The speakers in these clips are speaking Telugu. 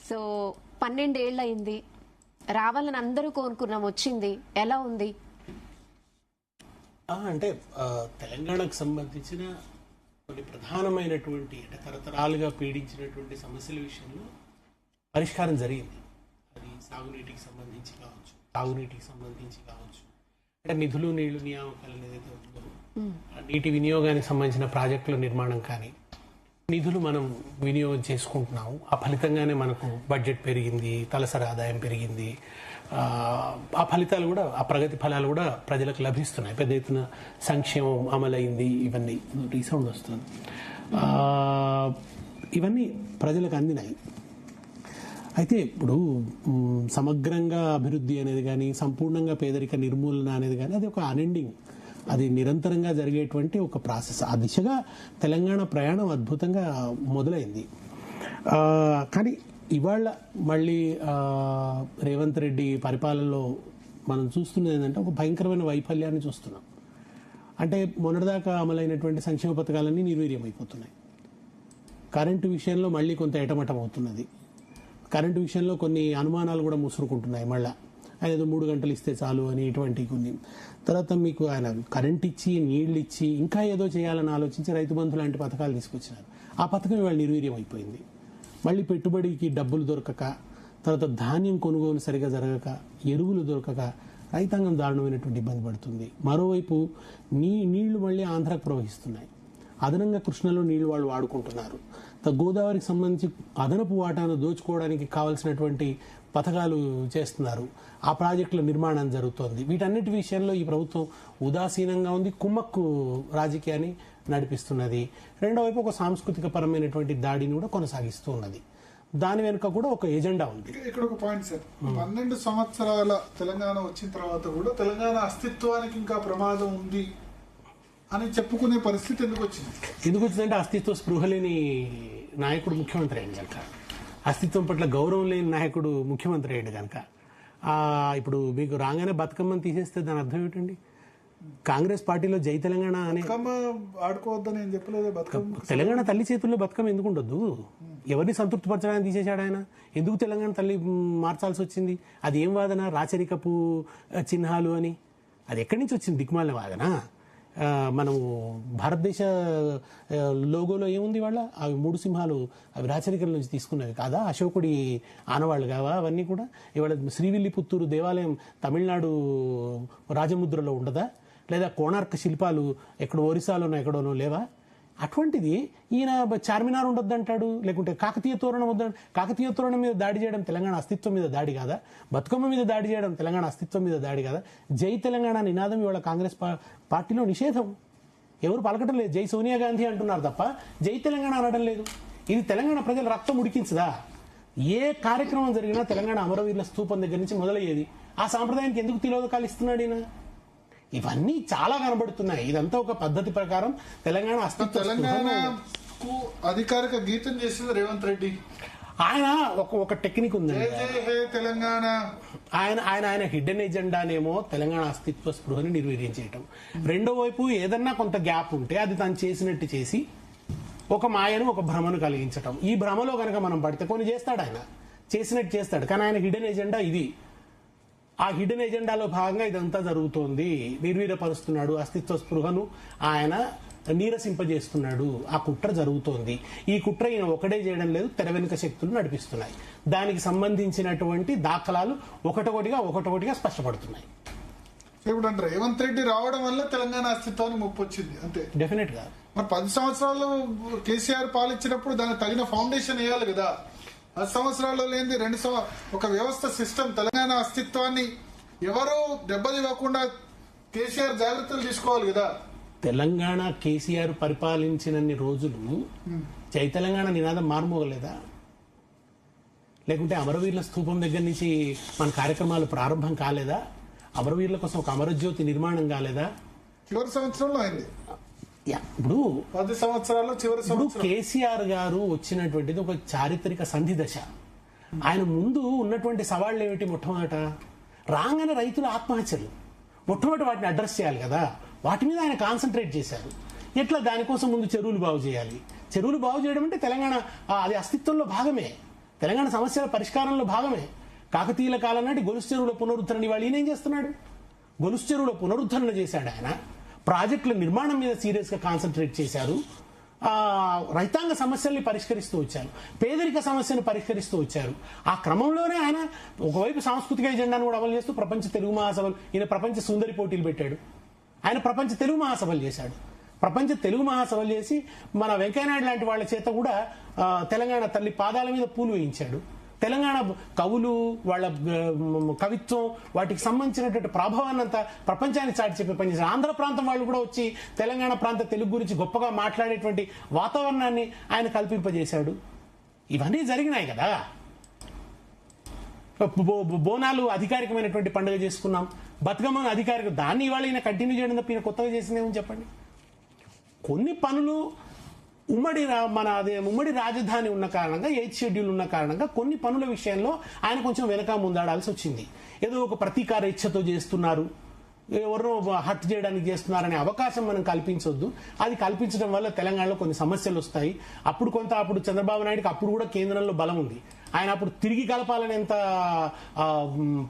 సో 12 ఏళ్ళు అయింది, రావాలని అందరూ కోరుకున్నాం, వచ్చింది. ఎలా ఉంది? అంటే తెలంగాణకు సంబంధించిన కొన్ని ప్రధానమైనటువంటి అంటే తరతరాలుగా పీడించినటువంటి సమస్యల విషయంలో పరిష్కారం జరిగింది. అది సాగునీటికి సంబంధించి కావచ్చు, తాగునీటికి సంబంధించి కావచ్చు, అంటే నిధులు నీళ్లు నియామకాలు ఏదైతే ఉందో నీటి వినియోగానికి సంబంధించిన ప్రాజెక్టుల నిర్మాణం కానీ, నిధులు మనం వినియోగం చేసుకుంటున్నాము, ఆ ఫలితంగానే మనకు బడ్జెట్ పెరిగింది, తలసరి ఆదాయం పెరిగింది. ఆ ఫలితాలు కూడా, ఆ ప్రగతి ఫలాలు కూడా ప్రజలకు లభిస్తున్నాయి. పెద్ద ఎత్తున సంక్షేమం అమలైంది. ఇవన్నీ రీసౌండ్ వస్తుంది. ఇవన్నీ ప్రజలకు అందినాయి. అయితే ఇప్పుడు సమగ్రంగా అభివృద్ధి అనేది కానీ, సంపూర్ణంగా పేదరిక నిర్మూలన అనేది కానీ, అది ఒక అన్ఎండింగ్, అది నిరంతరంగా జరిగేటువంటి ఒక ప్రాసెస్. ఆ దిశగా తెలంగాణ ప్రయాణం అద్భుతంగా మొదలైంది. కానీ ఇవాళ మళ్ళీ రేవంత్ రెడ్డి పరిపాలనలో మనం చూస్తున్నది ఏంటంటే ఒక భయంకరమైన వైఫల్యాన్ని చూస్తున్నాం. అంటే మొన్నటిదాకా అమలైనటువంటి సంక్షేమ పథకాలన్నీ నిర్వీర్యమైపోతున్నాయి. కరెంటు విషయంలో మళ్ళీ కొంత ఎటమటం అవుతున్నది. కరెంటు విషయంలో కొన్ని అనుమానాలు కూడా ముసురుకుంటున్నాయి. మళ్ళీ ఆయన ఏదో 3 గంటలు ఇస్తే చాలు అని ఇటువంటి కొన్ని. తర్వాత మీకు ఆయన కరెంట్ ఇచ్చి, నీళ్లు ఇచ్చి, ఇంకా ఏదో చేయాలని ఆలోచించి రైతు బంధు లాంటి పథకాలు తీసుకొచ్చినారు. ఆ పథకం ఇవాళ నిర్వీర్యం అయిపోయింది. మళ్ళీ పెట్టుబడికి డబ్బులు దొరకక, తర్వాత ధాన్యం కొనుగోలు సరిగా జరగక, ఎరువులు దొరకక రైతాంగం దారుణమైనటువంటి ఇబ్బంది పడుతుంది. మరోవైపు నీళ్లు మళ్ళీ ఆంధ్రాకు ప్రవహిస్తున్నాయి. అదనంగా కృష్ణలో నీళ్లు వాళ్ళు వాడుకుంటున్నారు. గోదావరికి సంబంధించి అదనపు వాటాను దోచుకోవడానికి కావాల్సినటువంటి పథకాలు చేస్తున్నారు. ఆ ప్రాజెక్టుల నిర్మాణం జరుగుతోంది. వీటన్నిటి విషయంలో ఈ ప్రభుత్వం ఉదాసీనంగా ఉంది, కుమ్మక్కు రాజకీయాన్ని నడిపిస్తున్నది. రెండో వైపు ఒక సాంస్కృతిక పరమైనటువంటి దాడిని కూడా కొనసాగిస్తూ ఉన్నది. దాని వెనుక కూడా ఒక ఎజెండా ఉంది. ఇక్కడ ఒక పాయింట్ సార్, 12 సంవత్సరాల తెలంగాణ వచ్చిన తర్వాత కూడా తెలంగాణ అస్తిత్వానికి ఇంకా ప్రమాదం ఉంది అని చెప్పుకునే పరిస్థితి ఎందుకు వచ్చిందంటే అస్తిత్వ స్పృహ లేని నాయకుడు ముఖ్యమంత్రి అయ్యింది కనుక, అస్తిత్వం పట్ల గౌరవం లేని నాయకుడు ముఖ్యమంత్రి అయ్యాడు కనుక. ఇప్పుడు మీకు రాగానే బతుకమ్మని తీసేస్తే దాని అర్థం ఏమిటండి? కాంగ్రెస్ పార్టీలో జై తెలంగాణ అనే ఆడుకోవద్దని ఏం చెప్పలేదు. తెలంగాణ తల్లి చేతుల్లో బతుకమ్మ ఎందుకు ఉండొద్దు? ఎవరిని సంతృప్తిపరచడానికి తీసేశాడు ఆయన? ఎందుకు తెలంగాణ తల్లి మార్చాల్సి వచ్చింది? అది ఏం వాదన? రాచరికపు చిహ్నాలు అని అది ఎక్కడి నుంచి వచ్చింది? దిక్మాలిన వాదన. మనము భారతదేశ లోగోలో ఏముంది వాళ్ళ? అవి 3 సింహాలు, అవి రాచరికల నుంచి తీసుకున్నవి కాదా? అశోకుడి ఆనవాళ్ళు కావా అవన్నీ కూడా? ఇవాళ శ్రీవిల్లిపుత్తూరు దేవాలయం తమిళనాడు రాజముద్రలో ఉండదా? లేదా కోణార్క శిల్పాలు ఎక్కడో ఒరిస్సాలోనో ఎక్కడోనో లేవా? అటువంటిది ఈయన చార్మినార్ ఉండొద్దంటాడు, లేకుంటే కాకతీయ తోరణం వద్ద. కాకతీయ తోరణం మీద దాడి చేయడం తెలంగాణ అస్తిత్వం మీద దాడి కాదా? బతుకమ్మ మీద దాడి చేయడం తెలంగాణ అస్తిత్వం మీద దాడి కాదా? జై తెలంగాణ నినాదం ఇవాళ కాంగ్రెస్ పార్టీలో నిషేధం. ఎవరు పలకటం లేదు. జై సోనియా గాంధీ అంటున్నారు తప్ప జై తెలంగాణ అనడం లేదు. ఇది తెలంగాణ ప్రజల రక్తం ఉడికించదా? ఏ కార్యక్రమం జరిగినా తెలంగాణ అమరవీరుల స్తూపం దగ్గర నుంచి మొదలయ్యేది. ఆ సాంప్రదాయానికి ఎందుకు తిలోదకాలు ఇస్తున్నాడు ఈయన? ఇవన్నీ చాలా కనబడుతున్నాయి. ఇదంతా ఒక పద్ధతి ప్రకారం తెలంగాణ అస్తిత్వం. తెలంగాణకు అధికారిక గీతం చేసింది రేవంత్ రెడ్డి. ఆయన ఒక టెక్నిక్ ఉంది తెలంగాణ. ఆయన హిడెన్ ఎజెండానేమో తెలంగాణ అస్తిత్వ స్పృహని నిర్వీర్యం చేయటం. రెండో వైపు ఏదన్నా కొంత గ్యాప్ ఉంటే అది తను చేసినట్టు చేసి ఒక మాయను, ఒక భ్రమను కలిగించటం. ఈ భ్రమలో కనుక మనం పడితే కొన్ని చేస్తాడు, ఆయన చేసినట్టు చేస్తాడు. కానీ ఆయన హిడెన్ ఎజెండా ఇది. ఆ హిడెన్ ఎజెండాలో భాగంగా ఇదంతా జరుగుతోంది. నిర్వీర్యపరుస్తున్నాడు, అస్తిత్వ స్పృహను ఆయన నీరసింపజేస్తున్నాడు. ఆ కుట్ర జరుగుతోంది. ఈ కుట్ర ఈయన ఒకటే చేయడం లేదు, తెర వెనుక శక్తులు నడిపిస్తున్నాయి. దానికి సంబంధించినటువంటి దాఖలాలు ఒకటొకటిగా స్పష్టపడుతున్నాయి. ఇప్పుడు అంటే రేవంత్ రెడ్డి రావడం వల్ల తెలంగాణ అస్తిత్వానికి ముప్పు వచ్చింది అంతే. డెఫినెట్ గా మరి 10 సంవత్సరాలు కేసీఆర్ పాలించినప్పుడు దానికి తగిన ఫౌండేషన్ వేయాలి కదా. 10 సంవత్సరాల్లో లేని ఒక వ్యవస్థ సిస్టమ్ తెలంగాణ అస్తిత్వాన్ని ఎవరు దెబ్బతివ్వకుండా కేసీఆర్ జాగ్రత్తలు తీసుకోవాలి కదా. తెలంగాణ కేసీఆర్ పరిపాలించినన్ని రోజులు జై తెలంగాణ నినాదం మారుమోగలేదా? లేకుంటే అమరవీరుల స్తూపం దగ్గర నుంచి మన కార్యక్రమాలు ప్రారంభం కాలేదా? అమరవీరుల కోసం ఒక అమరజ్యోతి నిర్మాణం కాలేదా? చివరి సంవత్సరంలో అయింది. ఇప్పుడు 10 సంవత్సరాల్లో చివరి సంవత్సరం కేసీఆర్ గారు వచ్చినటువంటిది ఒక చారిత్రక సంధి దశ. ఆయన ముందు ఉన్నటువంటి సవాళ్లు ఏమిటి? మొట్టమొదట రాగానే రైతుల ఆత్మహత్యలు, మొట్టమొదటి వాటిని అడ్రస్ చేయాలి కదా. వాటి మీద ఆయన కాన్సన్ట్రేట్ చేశారు. ఎట్లా? దానికోసం ముందు చెరువులు బాగు చేయాలి. చెరువులు బాగు చేయడం అంటే తెలంగాణ అది అస్తిత్వంలో భాగమే. తెలంగాణ సమస్యల పరిష్కారంలో భాగమే. కాకతీయుల కాలం నాటి గొలుసు చెరువుల పునరుద్ధరణ వాళ్ళు ఈయన ఏం చేస్తున్నాడు? గొలుసు చెరువుల పునరుద్ధరణ చేశాడు ఆయన. ప్రాజెక్టుల నిర్మాణం మీద సీరియస్ గా కాన్సన్ట్రేట్ చేశారు. రైతాంగ సమస్యల్ని పరిష్కరిస్తూ వచ్చారు, పేదరిక సమస్యను పరిష్కరిస్తూ వచ్చారు. ఆ క్రమంలోనే ఆయన ఒకవైపు సాంస్కృతిక ఎజెండాను కూడా అమలు చేస్తూ ప్రపంచ తెలుగు మహాసభలు, ఈయన ప్రపంచ సుందరి పోటీలు పెట్టాడు. ఆయన ప్రపంచ తెలుగు మహాసభలు చేశాడు. ప్రపంచ తెలుగు మహాసభలు చేసి మన వెంకయ్యనాయుడు లాంటి వాళ్ళ చేత కూడా తెలంగాణ తల్లి పాదాల మీద పూలు వేయించాడు. తెలంగాణ కవులు, వాళ్ళ కవిత్వం, వాటికి సంబంధించినటువంటి ప్రభావాన్ని అంతా ప్రపంచానికి చాటి చెప్పే పని చేశారు. ఆంధ్ర ప్రాంతం వాళ్ళు కూడా వచ్చి తెలంగాణ ప్రాంత తెలుగు గురించి గొప్పగా మాట్లాడేటువంటి వాతావరణాన్ని ఆయన కల్పింపజేశాడు. ఇవన్నీ జరిగినాయి కదా. బోనాలు అధికారికమైనటువంటి పండుగ చేసుకున్నాం, బతుకమ్మను అధికారిక, దాన్ని ఇవాళ ఈయన కంటిన్యూ చేయడం తప్ప ఈయన కొత్తగా చేసిందేమని చెప్పండి. కొన్ని పనులు ఉమ్మడి రాజధాని ఉన్న కారణంగా, 8th షెడ్యూల్ ఉన్న కారణంగా కొన్ని పనుల విషయంలో ఆయన కొంచెం వెనక ముందాడాల్సి వచ్చింది. ఏదో ఒక ప్రతీకార ఇచ్ఛతో చేస్తున్నారు, ఎవరో హట్ చేయడానికి చేస్తున్నారనే అవకాశం మనం కల్పించొద్దు. అది కల్పించడం వల్ల తెలంగాణలో కొన్ని సమస్యలు వస్తాయి. అప్పుడు చంద్రబాబు నాయుడుకి అప్పుడు కూడా కేంద్రంలో బలం ఉంది. ఆయన అప్పుడు తిరిగి కలపాలనేంత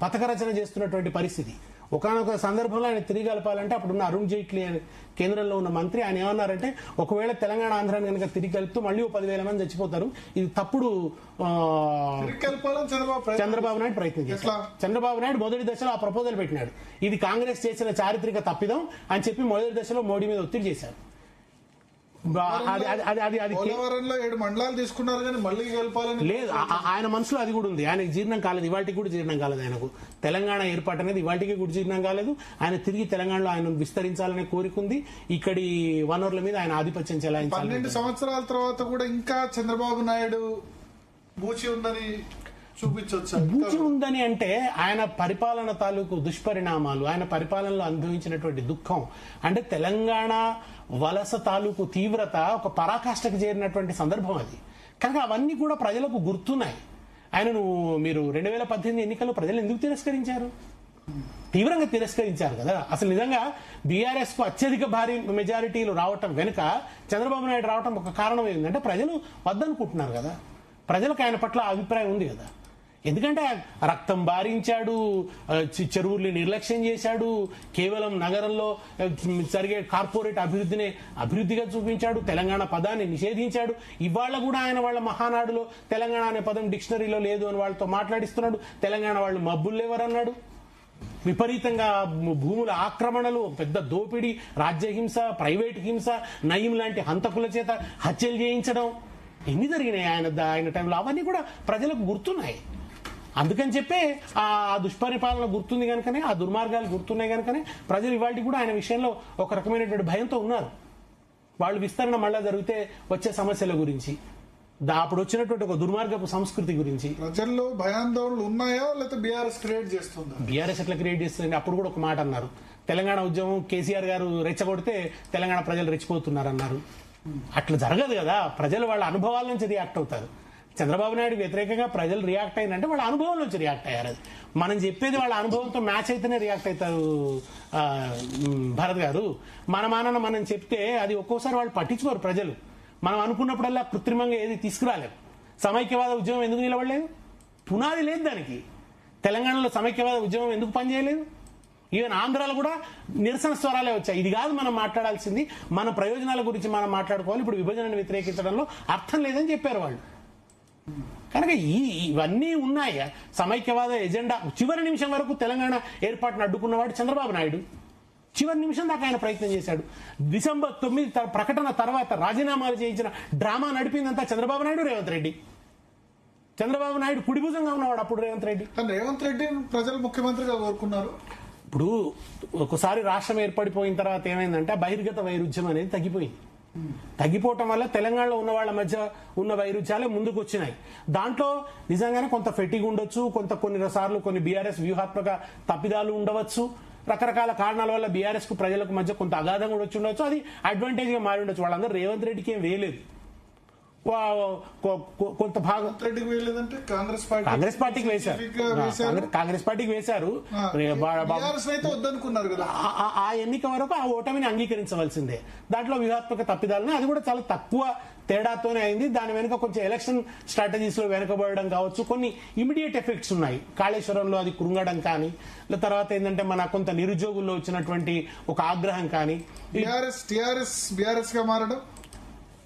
పథక రచన చేస్తున్నటువంటి పరిస్థితి. ఒకనొక సందర్భంలో ఆయన తిరిగి కలపాలంటే అప్పుడున్న అరుణ్ జైట్లీ కేంద్రంలో ఉన్న మంత్రి ఆయన ఏమన్నారంటే, ఒకవేళ తెలంగాణ ఆంధ్రాన్ని కనుక తిరిగి కలుపుతూ మళ్ళీ 10,000 మంది చచ్చిపోతారు, ఇది తప్పుడు. చంద్రబాబు నాయుడు ప్రయత్నం చేశారు. చంద్రబాబు నాయుడు మొదటి దశలో ఆ ప్రపోజల్ పెట్టినాడు. ఇది కాంగ్రెస్ చేసిన చారిత్రక తప్పిదం అని చెప్పి మొదటి దశలో మోడీ మీద ఒత్తిడి చేశారు. పోలవరంలో 7 మండలాలు తీసుకున్నారు కానీ మళ్ళీ కలపాలని లేదు. ఆయన మనసులో అది కూడా ఉంది. ఆయనకు జీర్ణం కాలేదు, ఇవాటికి కూడా జీర్ణం కాలేదు. ఆయనకు తెలంగాణ ఏర్పాటు అనేది ఇవాటికి కూడా జీర్ణం కాలేదు. ఆయన తిరిగి తెలంగాణలో ఆయన విస్తరించాలనే కోరిక ఉంది. ఇక్కడి వనరుల మీద ఆయన ఆధిపత్యం చెలాయించాలి. 12 సంవత్సరాల తర్వాత కూడా ఇంకా చంద్రబాబు నాయుడు బూచి ఉందని చూపించవచ్చు. బూచి ఉందని అంటే ఆయన పరిపాలన తాలూకు దుష్పరిణామాలు, ఆయన పరిపాలనలో అనుభవించినటువంటి దుఃఖం, అంటే తెలంగాణ వలస తాలూకు తీవ్రత ఒక పరాకాష్ఠకు చేరినటువంటి సందర్భం అది. కనుక అవన్నీ కూడా ప్రజలకు గుర్తున్నాయి. మీరు 2018 ఎన్నికల్లో ప్రజలు ఎందుకు తిరస్కరించారు? తీవ్రంగా తిరస్కరించారు కదా. అసలు నిజంగా బీఆర్ఎస్ కు అత్యధిక భారీ మెజారిటీలు రావటం వెనుక చంద్రబాబు నాయుడు రావటం ఒక కారణం ఏంటంటే ప్రజలు వద్దనుకుంటున్నారు కదా. ప్రజలకు ఆయన పట్ల అభిప్రాయం ఉంది కదా. ఎందుకంటే రక్తం బారించాడు, చెరువుల్ని నిర్లక్ష్యం చేశాడు, కేవలం నగరంలో జరిగే కార్పొరేట్ అభివృద్ధిగా చూపించాడు, తెలంగాణ పదాన్ని నిషేధించాడు. ఇవాళ కూడా ఆయన వాళ్ళ మహానాడులో తెలంగాణ అనే పదం డిక్షనరీలో లేదు అని వాళ్ళతో మాట్లాడిస్తున్నాడు. తెలంగాణ వాళ్ళు మబ్బులు లేవరన్నాడు. విపరీతంగా భూముల ఆక్రమణలు, పెద్ద దోపిడీ, రాజ్యహింస, ప్రైవేట్ హింస, నయీం లాంటి హంతకుల చేత హత్యలు చేయించడం, ఎన్ని జరిగినాయి ఆయన టైంలో. అవన్నీ కూడా ప్రజలకు గుర్తున్నాయి. అందుకని చెప్పే ఆ దుష్పరిపాలన గుర్తుంది కనుకనే, ఆ దుర్మార్గాలు గుర్తున్నాయి కనుకనే ప్రజలు ఇవాళ కూడా ఆయన విషయంలో ఒక రకమైనటువంటి భయంతో ఉన్నారు. వాళ్ళు విస్తరణ మళ్ళా జరిగితే వచ్చే సమస్యల గురించి, అప్పుడు వచ్చినటువంటి ఒక దుర్మార్గపు సంస్కృతి గురించి. ప్రజల్లో భయాందోళనలు ఉన్నాయా లేకపోతే బీఆర్ఎస్ క్రియేట్ చేస్తుందా? బీఆర్ఎస్ ఎట్లా క్రియేట్ చేస్తుంది? అప్పుడు కూడా ఒక మాట అన్నారు, తెలంగాణ ఉద్యమం కేసీఆర్ గారు రెచ్చగొడితే తెలంగాణ ప్రజలు రెచ్చిపోతున్నారు అన్నారు. అట్లా జరగదు కదా. ప్రజలు వాళ్ళ అనుభవాల నుంచి రియాక్ట్ అవుతారు. చంద్రబాబు నాయుడు వ్యతిరేకంగా ప్రజలు రియాక్ట్ అయిందంటే వాళ్ళ అనుభవం నుంచి రియాక్ట్ అయ్యారు. అది మనం చెప్పేది వాళ్ళ అనుభవంతో మ్యాచ్ అయితేనే రియాక్ట్ అవుతారు భరత్ గారు. మనం చెప్తే అది ఒక్కోసారి వాళ్ళు పట్టించుకోరు ప్రజలు. మనం అనుకున్నప్పుడల్లా కృత్రిమంగా ఏది తీసుకురాలేదు. సమైక్యవాద ఉద్యమం ఎందుకు నిలబడలేదు? పునాది లేదు దానికి. తెలంగాణలో సమైక్యవాద ఉద్యమం ఎందుకు పనిచేయలేదు? ఈవెన్ ఆంధ్రాలో కూడా నిరసన స్వరాలే వచ్చాయి. ఇది కాదు మనం మాట్లాడాల్సింది, మన ప్రయోజనాల గురించి మనం మాట్లాడుకోవాలి, ఇప్పుడు విభజనను వ్యతిరేకించడంలో అర్థం లేదని చెప్పారు వాళ్ళు. కనుక ఇవన్నీ ఉన్నాయి. సమైక్యవాద ఎజెండా చివరి నిమిషం వరకు తెలంగాణ ఏర్పాటును అడ్డుకున్నవాడు చంద్రబాబు నాయుడు. చివరి నిమిషం దాకా ఆయన ప్రయత్నం చేశాడు. December 9 ప్రకటన తర్వాత రాజీనామాలు చేయించిన డ్రామా నడిపిందంతా చంద్రబాబు నాయుడు, రేవంత్ రెడ్డి. చంద్రబాబు నాయుడు కుడిభుజంగా ఉన్నవాడు అప్పుడు రేవంత్ రెడ్డి ప్రజలు ముఖ్యమంత్రిగా కోరుకున్నారు. ఇప్పుడు ఒకసారి రాష్ట్రం ఏర్పడిపోయిన తర్వాత ఏమైందంటే బహిర్గత వైరుధ్యం అనేది తగ్గిపోవటం వల్ల తెలంగాణలో ఉన్న వాళ్ళ మధ్య ఉన్న వైరుధ్యాలే ముందుకు వచ్చినాయి. దాంట్లో నిజంగానే కొంత ఫెటిగ్ ఉండొచ్చు, కొన్ని సార్లు కొన్ని బీఆర్ఎస్ వ్యూహాత్మక తప్పిదాలు ఉండవచ్చు, రకరకాల కారణాల వల్ల బీఆర్ఎస్ కు ప్రజలకు మధ్య కొంత అగాధం కూడా వచ్చి ఉండొచ్చు. అది అడ్వాంటేజ్ గా మారి ఉండొచ్చు. వాళ్ళందరూ రేవంత్ రెడ్డికి ఏం వేయలేదు. కొంత భాగం రెడ్డికి వేయలేదంటే కాంగ్రెస్ పార్టీకి వేశారు. కాంగ్రెస్ పార్టీకి వేశారు. అయితే వద్దనుకున్నారు కదా. ఆ ఎన్నిక వరకు ఆ ఓటమిని అంగీకరించవలసిందే. దాంట్లో వ్యూహాత్మక తప్పిదాలని అది కూడా చాలా తక్కువ తేడాతోనే అయింది. దాని వెనుక కొంచెం ఎలక్షన్ స్ట్రాటజీస్ లో వెనుకబడడం కావచ్చు, కొన్ని ఇమీడియట్ ఎఫెక్ట్స్ ఉన్నాయి. కాళేశ్వరంలో అది కృంగడం కానీ, తర్వాత ఏంటంటే మన కొంత నిరుద్యోగుల్లో వచ్చినటువంటి ఒక ఆగ్రహం కానీ, బీఆర్ఎస్ గా మారడం